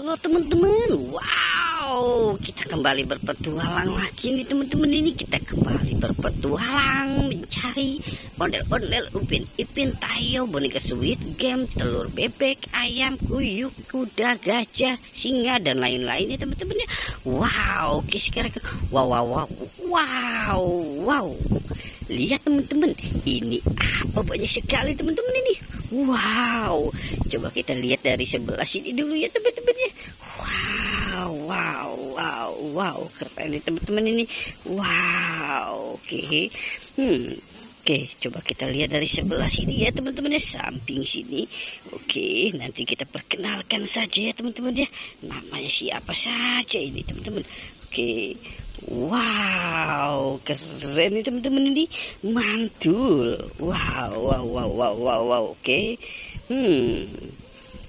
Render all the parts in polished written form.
Halo teman-teman, wow, kita kembali berpetualang lagi nih teman-teman. Ini kita kembali berpetualang mencari ondel-ondel, upin ipin, tayo, boneka sweet game, telur bebek, ayam, kuyuk, kuda, gajah, singa, dan lain-lainnya teman-teman ya. Wow, oke sekarang wow. Lihat teman-teman, ini apa banyak sekali teman-teman ini. Wow, coba kita lihat dari sebelah sini dulu ya teman-teman ya. Wow, keren nih teman-teman ini. Wow, oke. Oke, coba kita lihat dari sebelah sini ya teman-teman ya, samping sini. Oke, nanti kita perkenalkan saja ya teman-teman ya. Namanya siapa saja ini teman-teman. Oke. Wow, keren nih teman-teman ini, mantul. Wow. Oke.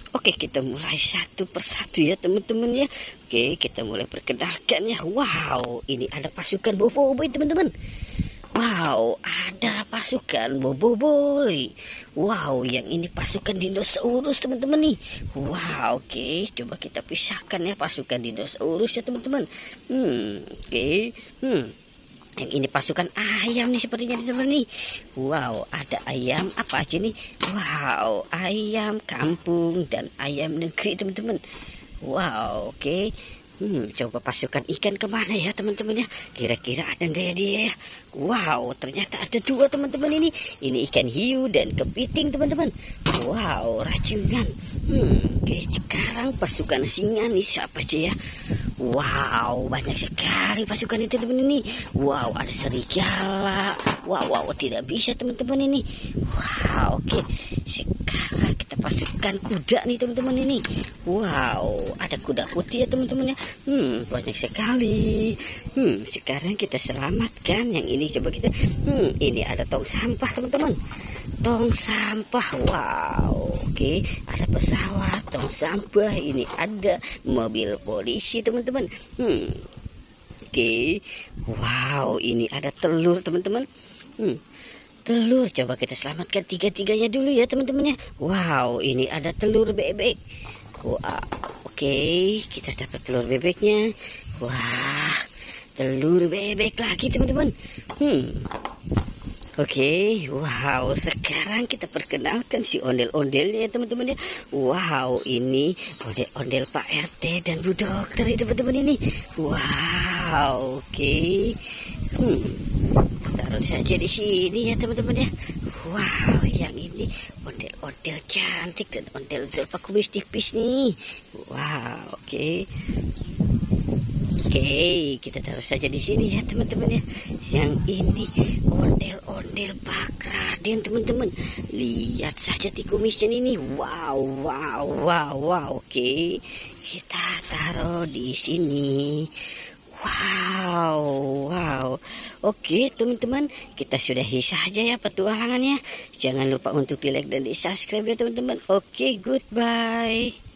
Oke, kita mulai satu persatu ya teman-teman ya. Oke, kita mulai perkenalkan ya. Wow, ini ada pasukan Boboiboy teman-teman. Wow, ada pasukan Boboiboy. Wow, yang ini pasukan dinosaurus teman-teman nih. Wow, oke, coba kita pisahkan ya pasukan dinosaurus ya teman-teman. Oke. Yang ini pasukan ayam nih sepertinya teman-teman nih. Wow, ada ayam apa aja nih? Wow, ayam kampung dan ayam negeri teman-teman. Wow, oke. Coba pasukan ikan kemana ya teman-teman ya? Kira-kira ada nggak ya dia? Wow, ternyata ada dua teman-teman ini. Ini ikan hiu dan kepiting teman-teman. Wow, rajungan. Oke, sekarang pasukan singa nih siapa aja ya? Wow, banyak sekali pasukan itu teman-teman ini. Wow, ada serigala. Wow, tidak bisa teman-teman ini. Wow, oke. Sekarang kita pasukan kuda nih teman-teman ini. Wow, ada kuda putih ya teman-teman ya. Banyak sekali. Sekarang kita selamatkan yang ini. Coba kita. Ini ada tong sampah teman-teman. Tong sampah. Wow, oke. Ada pesawat, tong sampah. Ini ada mobil polisi teman-teman. Oke. Wow, ini ada telur teman-teman. Telur, coba kita selamatkan tiga-tiganya dulu ya teman-teman ya. Wow, ini ada telur bebek. Wah, oke, kita dapat telur bebeknya. Wah, telur bebek lagi teman-teman. Oke, wow, sekarang kita perkenalkan si ondel-ondelnya ya teman-teman ya. Wow, ini ondel-ondel Pak RT dan Bu Dokter ya teman-teman ini. Wow, oke. Taruh saja di sini ya teman-teman ya. Wow, yang ini ondel-ondel cantik dan ondel pak kumis tipis nih. Wow, oke. Oke, kita taruh saja di sini ya teman-teman ya. Yang ini ondel-ondel Pak Raden teman-teman. Lihat saja di kumisnya ini. Wow. Oke, kita taruh di sini. Wow. Oke teman-teman, kita sudahi saja ya petualangannya. Jangan lupa untuk di like dan di subscribe ya teman-teman. Oke, goodbye.